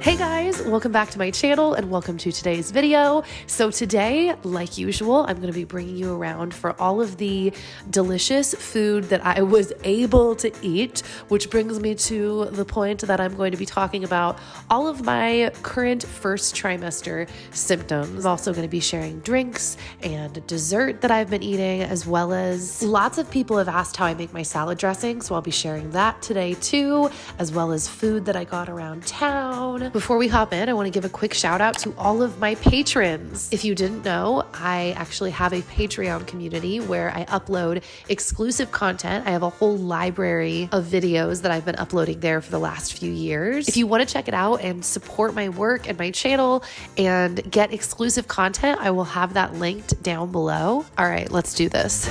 Hey guys, welcome back to my channel and welcome to today's video. So today, like usual, I'm going to be bringing you around for all of the delicious food that I was able to eat, which brings me to the point that I'm going to be talking about all of my current first trimester symptoms. I'm also going to be sharing drinks and dessert that I've been eating, as well as lots of people have asked how I make my salad dressing, so I'll be sharing that today too, as well as food that I got around town. Before we hop in, I want to give a quick shout out to all of my patrons. If you didn't know, I actually have a Patreon community where I upload exclusive content. I have a whole library of videos that I've been uploading there for the last few years. If you want to check it out and support my work and my channel and get exclusive content, I will have that linked down below. All right, let's do this.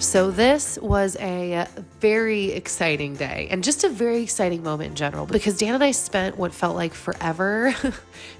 So this was a very exciting day and just a very exciting moment in general, because Dan and I spent what felt like forever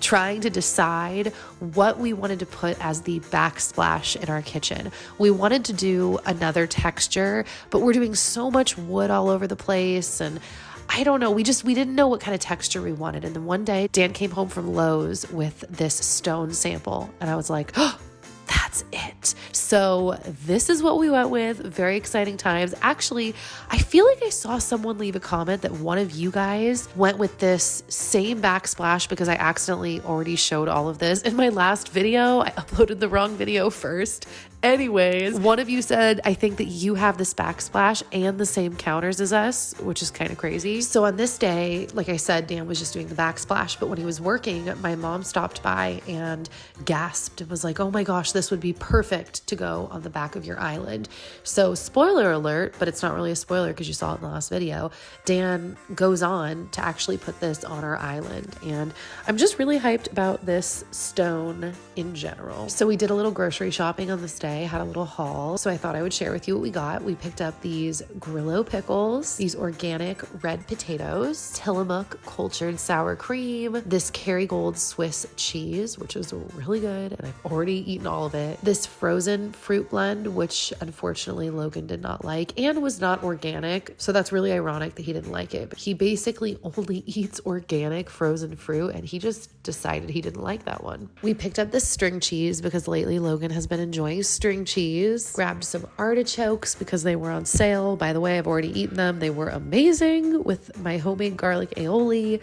trying to decide what we wanted to put as the backsplash in our kitchen. We wanted to do another texture, but we're doing so much wood all over the place, and I don't know, we didn't know what kind of texture we wanted. And then one day Dan came home from Lowe's with this stone sample and I was like, oh, that's it. So this is what we went with. Very exciting times. Actually, I feel like I saw someone leave a comment that one of you guys went with this same backsplash, because I accidentally already showed all of this in my last video. I uploaded the wrong video first. Anyways, one of you said, I think that you have this backsplash and the same counters as us, which is kind of crazy. So on this day, like I said, Dan was just doing the backsplash, but when he was working, my mom stopped by and gasped and was like, oh my gosh, this would be perfect to go on the back of your island. So spoiler alert, but it's not really a spoiler because you saw it in the last video, Dan goes on to actually put this on our island. And I'm just really hyped about this stone in general. So we did a little grocery shopping on this day, had a little haul. So I thought I would share with you what we got. We picked up these Grillo pickles, these organic red potatoes, Tillamook cultured sour cream, this Kerrygold Swiss cheese, which is really good, and I've already eaten all of it. This frozen fruit blend, which unfortunately Logan did not like and was not organic. So that's really ironic that he didn't like it. But he basically only eats organic frozen fruit, and he just decided he didn't like that one. We picked up this string cheese because lately Logan has been enjoying string cheese. Grabbed some artichokes because they were on sale. By the way, I've already eaten them. They were amazing with my homemade garlic aioli.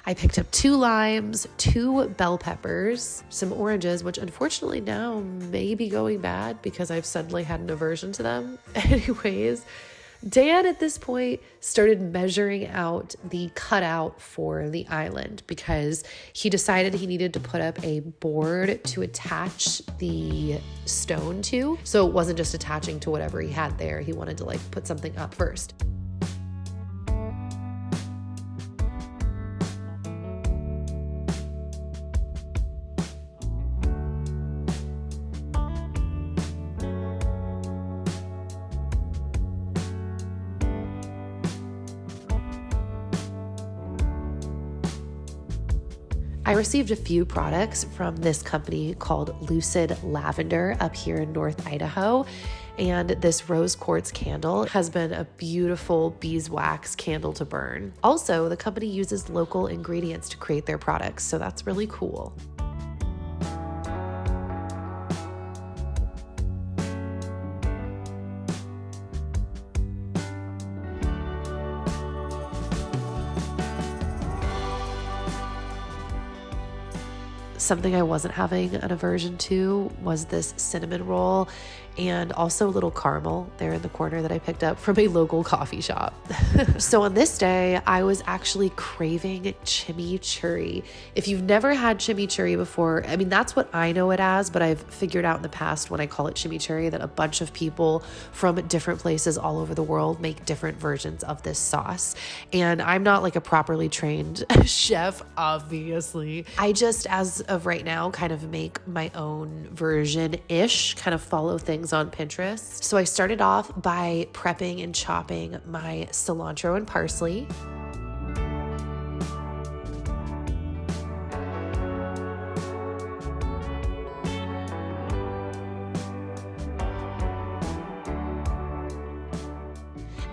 I picked up 2 limes, 2 bell peppers, some oranges, which unfortunately now may be going bad because I've suddenly had an aversion to them. Anyways, Dan at this point started measuring out the cutout for the island because he decided he needed to put up a board to attach the stone to. So it wasn't just attaching to whatever he had there. He wanted to like put something up first. I received a few products from this company called Lucid Lavender up here in North Idaho. And this rose quartz candle has been a beautiful beeswax candle to burn. Also, the company uses local ingredients to create their products, so that's really cool. Something I wasn't having an aversion to was this cinnamon roll and also a little caramel there in the corner that I picked up from a local coffee shop. So on this day, I was actually craving chimichurri. If you've never had chimichurri before, I mean, that's what I know it as, but I've figured out in the past when I call it chimichurri that a bunch of people from different places all over the world make different versions of this sauce. And I'm not like a properly trained chef, obviously. I just, as of right now, kind of make my own version-ish, kind of follow things on Pinterest. So I started off by prepping and chopping my cilantro and parsley.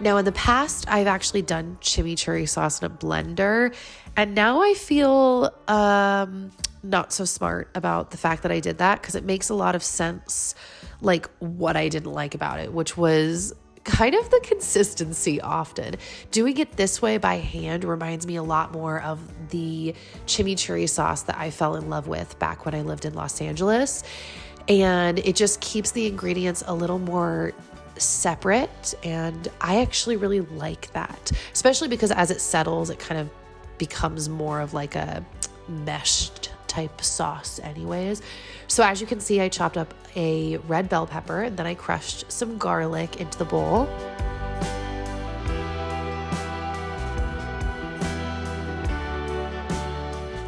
Now, in the past, I've actually done chimichurri sauce in a blender, and now I feel not so smart about the fact that I did that, because it makes a lot of sense, like what I didn't like about it, which was kind of the consistency often. Doing it this way by hand reminds me a lot more of the chimichurri sauce that I fell in love with back when I lived in Los Angeles. And it just keeps the ingredients a little more separate. And I actually really like that, especially because as it settles, it kind of becomes more of like a meshed type sauce anyways. So as you can see, I chopped up a red bell pepper and then I crushed some garlic into the bowl.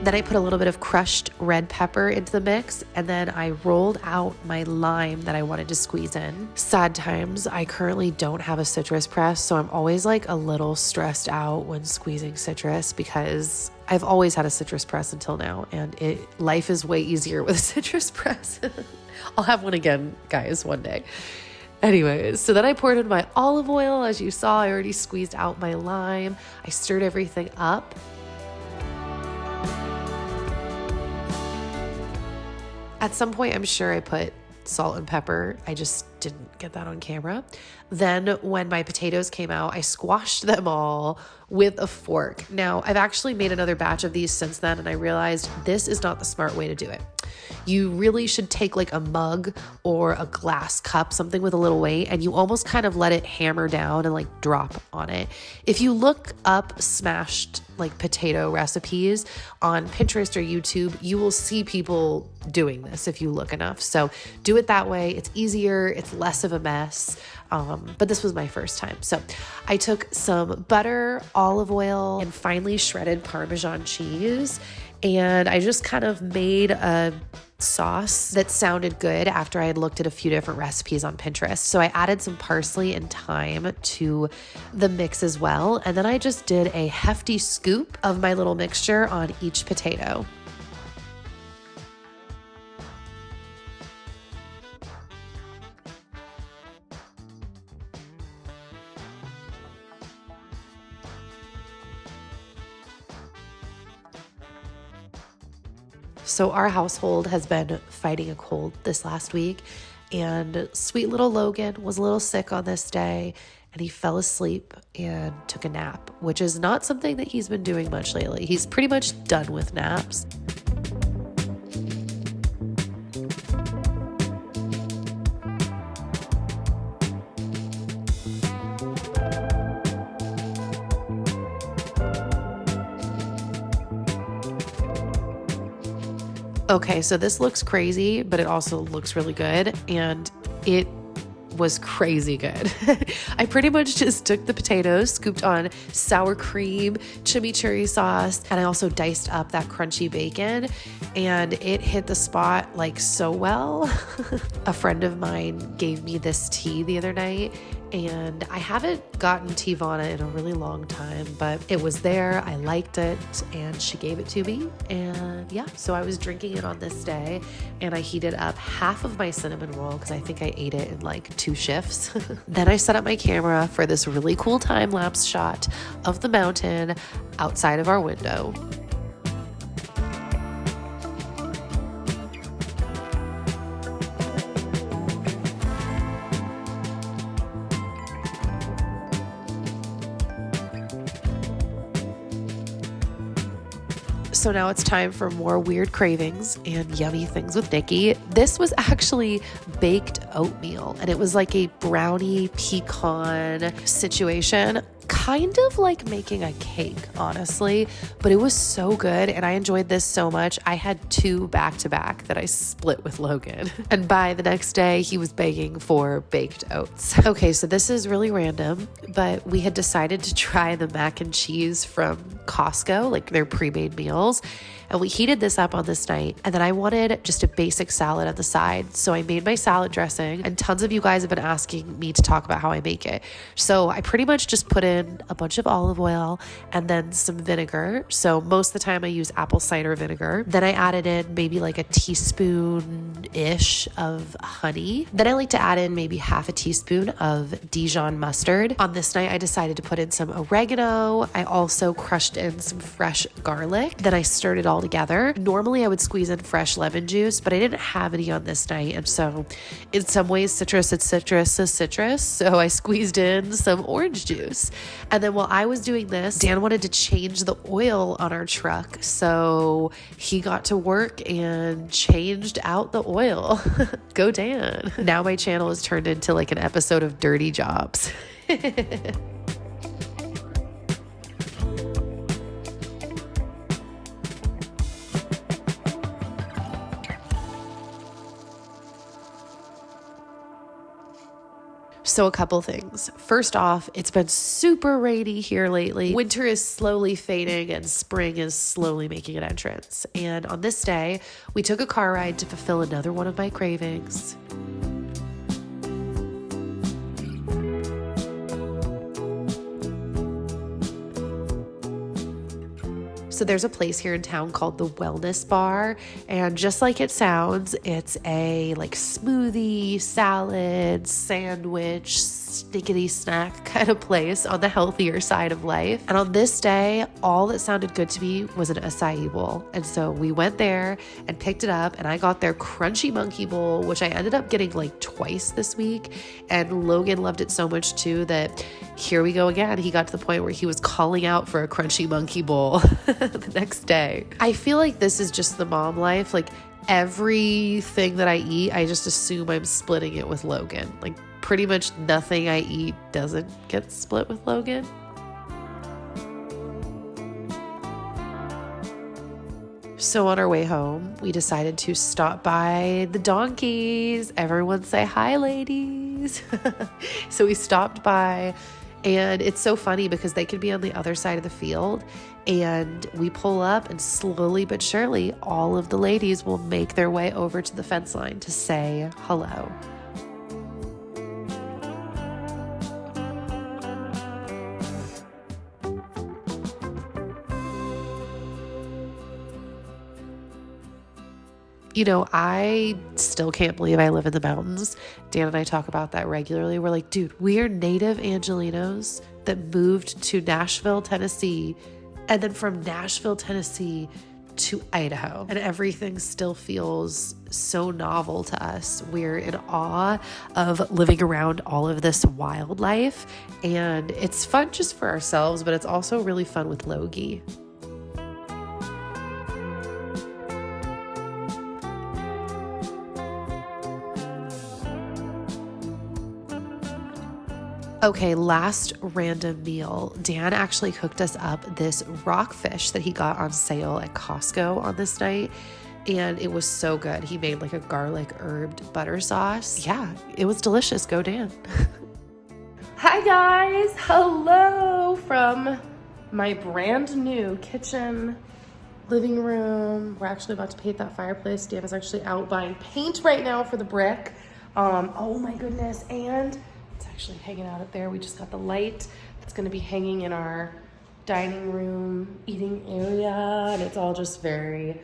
Then I put a little bit of crushed red pepper into the mix, and then I rolled out my lime that I wanted to squeeze in. Sad times, I currently don't have a citrus press, so I'm always like a little stressed out when squeezing citrus, because I've always had a citrus press until now, and life is way easier with a citrus press. I'll have one again, guys, one day. Anyways, so then I poured in my olive oil. As you saw, I already squeezed out my lime. I stirred everything up. At some point, I'm sure I put salt and pepper. I just didn't get that on camera. Then when my potatoes came out, I squashed them all with a fork. Now, I've actually made another batch of these since then, and I realized this is not the smart way to do it. You really should take like a mug or a glass cup, something with a little weight, and you almost kind of let it hammer down and like drop on it. If you look up smashed like potato recipes on Pinterest or YouTube, you will see people doing this if you look enough. So do it that way. It's easier. It's less of a mess. But this was my first time. So I took some butter, olive oil, and finely shredded Parmesan cheese. And I just kind of made a sauce that sounded good after I had looked at a few different recipes on Pinterest. So I added some parsley and thyme to the mix as well. And then I just did a hefty scoop of my little mixture on each potato. So our household has been fighting a cold this last week, and sweet little Logan was a little sick on this day, and he fell asleep and took a nap, which is not something that he's been doing much lately. He's pretty much done with naps. Okay, so this looks crazy, but it also looks really good, and it was crazy good. I pretty much just took the potatoes, scooped on sour cream, chimichurri sauce, and I also diced up that crunchy bacon, and it hit the spot like so well. A friend of mine gave me this tea the other night, and I haven't gotten Teavana in a really long time, but it was there. I liked it, and she gave it to me. And yeah, so I was drinking it on this day, and I heated up half of my cinnamon roll because I think I ate it in like 2 shifts. Then I set up my camera for this really cool time-lapse shot of the mountain outside of our window. So now it's time for more weird cravings and yummy things with Nikki. This was actually baked oatmeal, and it was like a brownie pecan situation. Kind of like making a cake, honestly, but it was so good, and I enjoyed this so much. I had 2 back-to-back that I split with Logan, and by the next day, he was begging for baked oats. Okay, so this is really random, but we had decided to try the mac and cheese from Costco, like their pre-made meals, And we heated this up on this night. And then I wanted just a basic salad on the side. So I made my salad dressing, and tons of you guys have been asking me to talk about how I make it. So I pretty much just put in a bunch of olive oil and then some vinegar. So most of the time I use apple cider vinegar. Then I added in maybe like a teaspoon-ish of honey. Then I like to add in maybe half a teaspoon of Dijon mustard. On this night, I decided to put in some oregano. I also crushed in some fresh garlic. Then I stirred it all together. Normally I would squeeze in fresh lemon juice, but I didn't have any on this night. And so in some ways, citrus is citrus. So I squeezed in some orange juice. And then while I was doing this, Dan wanted to change the oil on our truck. So he got to work and changed out the oil. Go Dan. Now my channel has turned into like an episode of Dirty Jobs. So a couple things. First off, it's been super rainy here lately. Winter is slowly fading and spring is slowly making an entrance. And on this day, we took a car ride to fulfill another one of my cravings. So there's a place here in town called the Wellness Bar, and just like it sounds, it's a like smoothie, salad, sandwich, snickety snack kind of place on the healthier side of life. And on this day, all that sounded good to me was an acai bowl. And so we went there and picked it up, and I got their crunchy monkey bowl, which I ended up getting like twice this week. And Logan loved it so much too that here we go again. He got to the point where he was calling out for a crunchy monkey bowl the next day. I feel like this is just the mom life. Like everything that I eat, I just assume I'm splitting it with Logan. Like pretty much nothing I eat doesn't get split with Logan. So on our way home, we decided to stop by the donkeys. Everyone say hi, ladies. So we stopped by, and it's so funny because they could be on the other side of the field, and we pull up, and slowly but surely, all of the ladies will make their way over to the fence line to say hello. You know, I still can't believe I live in the mountains. Dan and I talk about that regularly. We're like, dude, we are native Angelinos that moved to Nashville, Tennessee, and then from Nashville, Tennessee to Idaho. And everything still feels so novel to us. We're in awe of living around all of this wildlife. And it's fun just for ourselves, but it's also really fun with Logie. Okay, last random meal. Dan actually cooked us up this rockfish that he got on sale at Costco on this night, and it was so good. He made like a garlic herbed butter sauce. Yeah, it was delicious. Go Dan. Hi guys, hello from my brand new kitchen, living room. We're actually about to paint that fireplace. Dan is actually out buying paint right now for the brick. Oh my goodness, and it's actually hanging out up there. We just got the light that's going to be hanging in our dining room eating area, and it's all just very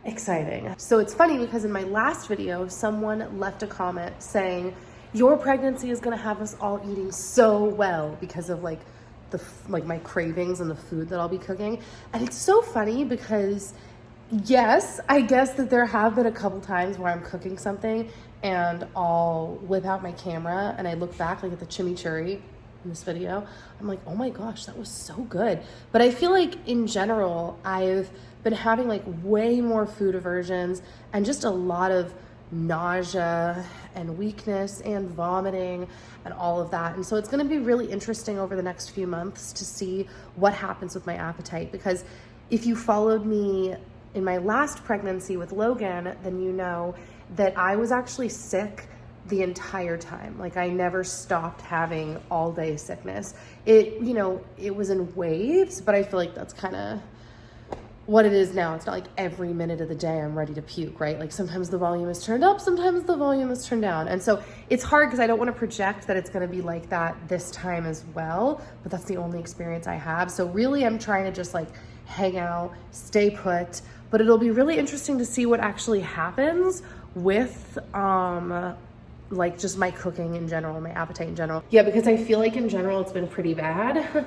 exciting. So it's funny because in my last video, someone left a comment saying, your pregnancy is going to have us all eating so well because of like my cravings and the food that I'll be cooking. And it's so funny because yes, I guess that there have been a couple times where I'm cooking something and I'll whip out my camera and I look back like at the chimichurri in this video. I'm like, oh my gosh, that was so good. But I feel like in general, I've been having like way more food aversions and just a lot of nausea and weakness and vomiting and all of that. And so it's going to be really interesting over the next few months to see what happens with my appetite, because if you followed me in my last pregnancy with Logan, then you know that I was actually sick the entire time. Like I never stopped having all day sickness. It was in waves, but I feel like that's kind of what it is now. It's not like every minute of the day I'm ready to puke, right? Like sometimes the volume is turned up, sometimes the volume is turned down. And so it's hard because I don't want to project that it's going to be like that this time as well, but that's the only experience I have. So really I'm trying to just like hang out, stay put, but it'll be really interesting to see what actually happens with, like just my cooking in general, my appetite in general. Yeah, because I feel like in general it's been pretty bad,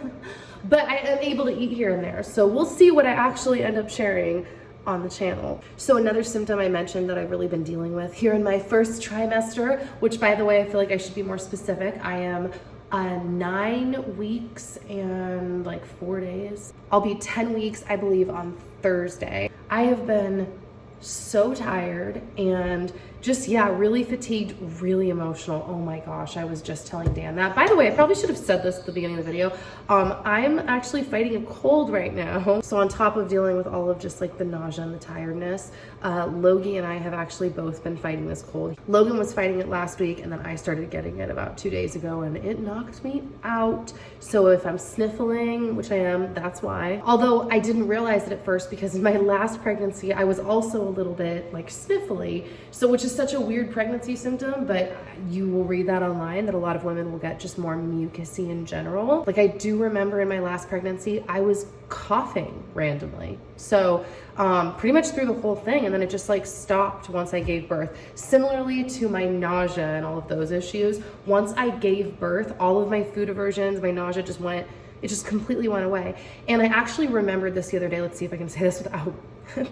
but I am able to eat here and there. So we'll see what I actually end up sharing on the channel. So another symptom I mentioned that I've really been dealing with here in my first trimester, which by the way, I feel like I should be more specific. I am 9 weeks and like 4 days. I'll be 10 weeks, I believe, on Thursday. I have been so tired and just, yeah, really fatigued, really emotional. Oh my gosh, I was just telling Dan that. By the way, I probably should have said this at the beginning of the video. I'm actually fighting a cold right now. So on top of dealing with all of just like the nausea and the tiredness, Logie and I have actually both been fighting this cold. Logan was fighting it last week and then I started getting it about 2 days ago and it knocked me out. So if I'm sniffling, which I am, that's why. Although I didn't realize it at first because in my last pregnancy, I was also a little bit like sniffly. So which is such a weird pregnancy symptom, but you will read that online that a lot of women will get just more mucusy in general. Like I do remember in my last pregnancy, I was coughing randomly. So pretty much through the whole thing, and then it just like stopped once I gave birth. Similarly to my nausea and all of those issues, once I gave birth, all of my food aversions, my nausea just went, it just completely went away. And I actually remembered this the other day. Let's see if I can say this without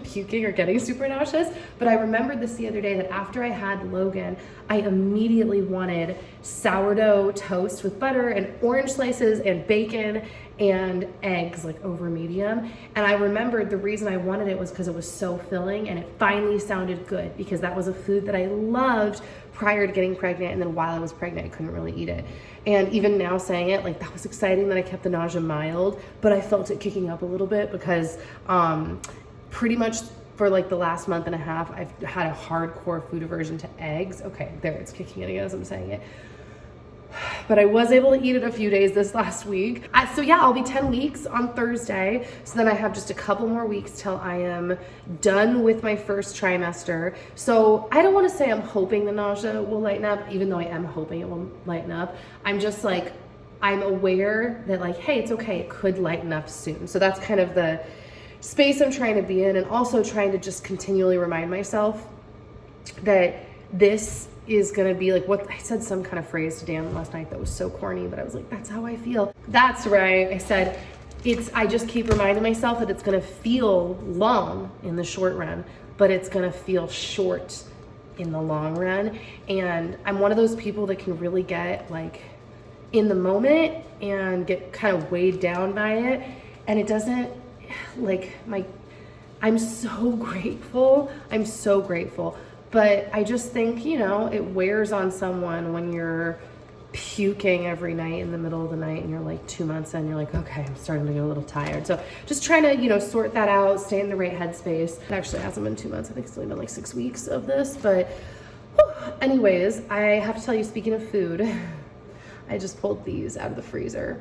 puking or getting super nauseous, but I remembered this the other day that after I had Logan, I immediately wanted sourdough toast with butter and orange slices and bacon and eggs, like over medium. And I remembered the reason I wanted it was because it was so filling and it finally sounded good, because that was a food that I loved prior to getting pregnant, and then while I was pregnant I couldn't really eat it. And even now saying it, like that was exciting that I kept the nausea mild, but I felt it kicking up a little bit because pretty much for like the last month and a half, I've had a hardcore food aversion to eggs. Okay, there, it's kicking in again as I'm saying it. But I was able to eat it a few days this last week. So yeah, I'll be 10 weeks on Thursday. So then I have just a couple more weeks till I am done with my first trimester. So I don't want to say I'm hoping the nausea will lighten up, even though I am hoping it will lighten up. I'm just like, I'm aware that like, hey, it's okay, it could lighten up soon. So that's kind of the space I'm trying to be in, and also trying to just continually remind myself that this is gonna be like what I said, some kind of phrase to Dan last night that was so corny, but I was like, that's how I feel. That's right. I said, I just keep reminding myself that it's gonna feel long in the short run, but it's gonna feel short in the long run. And I'm one of those people that can really get like in the moment and get kind of weighed down by it. And it doesn't, like I'm so grateful. I'm so grateful. But I just think, you know, it wears on someone when you're puking every night in the middle of the night and you're like 2 months in, you're like, okay, I'm starting to get a little tired. So just trying to, you know, sort that out, stay in the right headspace. It actually hasn't been 2 months. I think it's only been like 6 weeks of this, but whew. Anyways, I have to tell you, speaking of food, I just pulled these out of the freezer.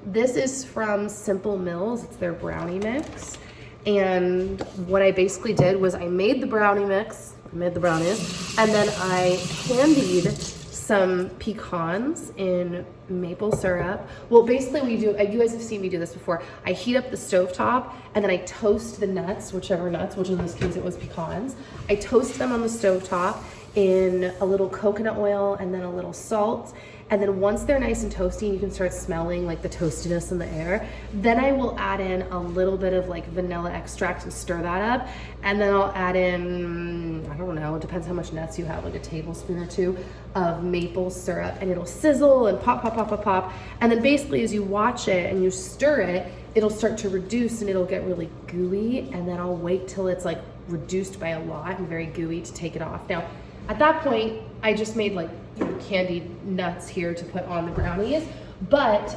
This is from Simple Mills. It's their brownie mix. And what I basically did was I made the brownie mix, made the brownies, and then I candied some pecans in maple syrup. Well, basically we do, you guys have seen me do this before. I heat up the stovetop and then I toast the nuts, whichever nuts, which in this case it was pecans. I toast them on the stovetop in a little coconut oil and then a little salt. And then once they're nice and toasty, you can start smelling like the toastiness in the air. Then I will add in a little bit of like vanilla extract and stir that up. And then I'll add in, I don't know, it depends how much nuts you have, like a tablespoon or two of maple syrup, and it'll sizzle and pop, pop, pop, pop, pop. And then basically as you watch it and you stir it, it'll start to reduce and it'll get really gooey. And then I'll wait till it's like reduced by a lot and very gooey to take it off. Now, at that point, I just made like, you know, candied nuts here to put on the brownies. But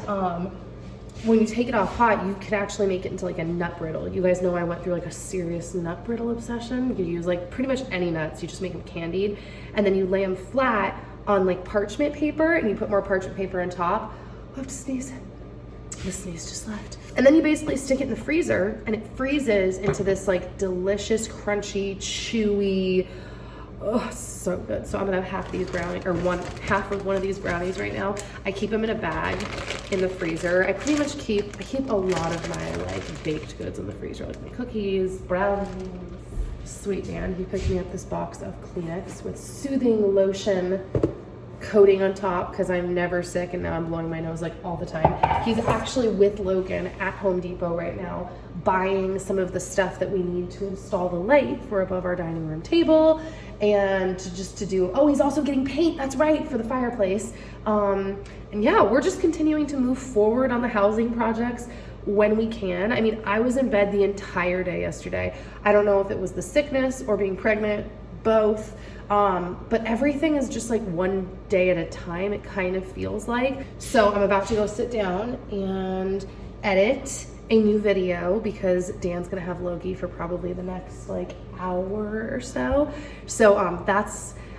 when you take it off hot, you can actually make it into like a nut brittle. You guys know I went through like a serious nut brittle obsession. You could use like pretty much any nuts. You just make them candied, and then you lay them flat on like parchment paper, and you put more parchment paper on top. I have to sneeze. the sneeze just left. And then you basically stick it in the freezer and it freezes into this like delicious, crunchy, chewy, oh, so good. So I'm gonna have half these brownies, or half of one of these brownies right now. I keep them in a bag in the freezer. I pretty much keep a lot of my like baked goods in the freezer, like my cookies, brownies. Sweet man, he picked me up this box of Kleenex with soothing lotion coating on top because I'm never sick and now I'm blowing my nose like all the time. He's actually with Logan at Home Depot right now buying some of the stuff that we need to install the light for above our dining room table and to do, oh, he's also getting paint, that's right, for the fireplace. And yeah, we're just continuing to move forward on the housing projects when we can. I mean, I was in bed the entire day yesterday. I don't know if it was the sickness or being pregnant, both. But everything is just like one day at a time, it kind of feels like. So I'm about to go sit down and edit a new video because Dan's gonna have Logie for probably the next like hour or so. So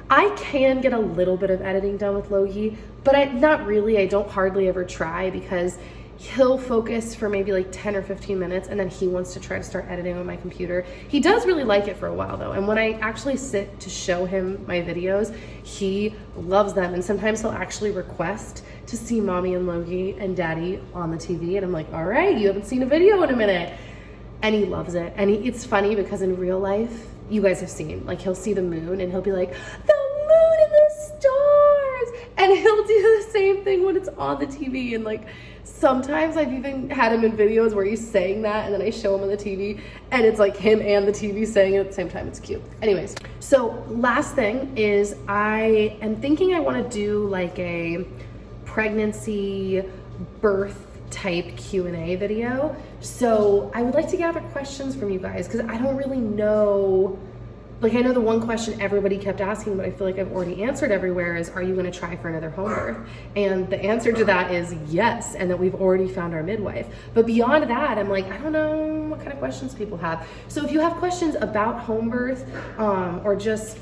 I can get a little bit of editing done with Logie, but not really. I don't hardly ever try because he'll focus for maybe like 10 or 15 minutes and then he wants to try to start editing on my computer. He does really like it for a while though. And when I actually sit to show him my videos, he loves them. And sometimes he'll actually request to see mommy and Logie and daddy on the TV. And I'm like, all right, you haven't seen a video in a minute. And he loves it. And it's funny because in real life, you guys have seen, like he'll see the moon and he'll be like, the moon and the stars. And he'll do the same thing when it's on the TV. And like, sometimes I've even had him in videos where he's saying that and then I show him on the TV and it's like him and the TV saying it at the same time. It's cute. Anyways, so last thing is I am thinking I want to do like a pregnancy birth type Q&A video. So I would like to gather questions from you guys because I don't really know. Like I know the one question everybody kept asking, but I feel like I've already answered everywhere is, are you gonna try for another home birth? And the answer to that is yes, and that we've already found our midwife. But beyond that, I'm like, I don't know what kind of questions people have. So if you have questions about home birth or just,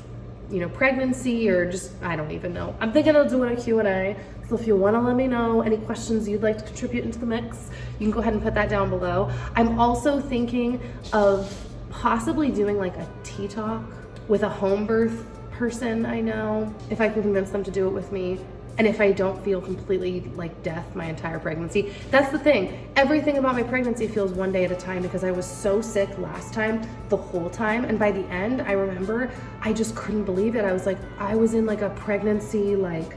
you know, pregnancy or just, I don't even know. I'm thinking of doing a Q&A. So if you wanna let me know any questions you'd like to contribute into the mix, you can go ahead and put that down below. I'm also thinking of possibly doing like a tea talk with a home birth person I know, if I can convince them to do it with me. And if I don't feel completely like death my entire pregnancy. That's the thing. Everything about my pregnancy feels one day at a time because I was so sick last time, the whole time. And by the end, I remember I just couldn't believe it. I was like, I was in like a pregnancy, like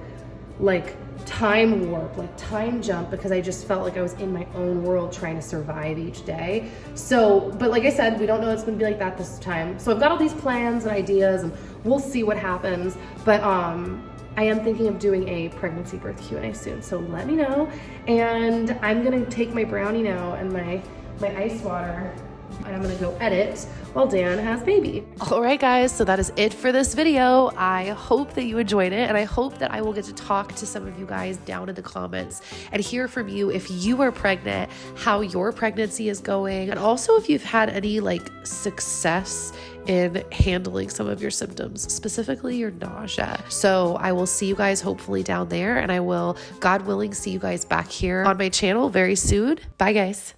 time warp, like time jump, because I just felt like I was in my own world trying to survive each day. So, but like I said, we don't know it's gonna be like that this time. So I've got all these plans and ideas and we'll see what happens. But I am thinking of doing a pregnancy birth Q&A soon. So let me know. And I'm gonna take my brownie now and my ice water and I'm gonna go edit while Dan has baby. All right, guys, so that is it for this video. I hope that you enjoyed it, and I hope that I will get to talk to some of you guys down in the comments and hear from you if you are pregnant, how your pregnancy is going, and also if you've had any like success in handling some of your symptoms, specifically your nausea. So I will see you guys hopefully down there, and I will, God willing, see you guys back here on my channel very soon. Bye, guys.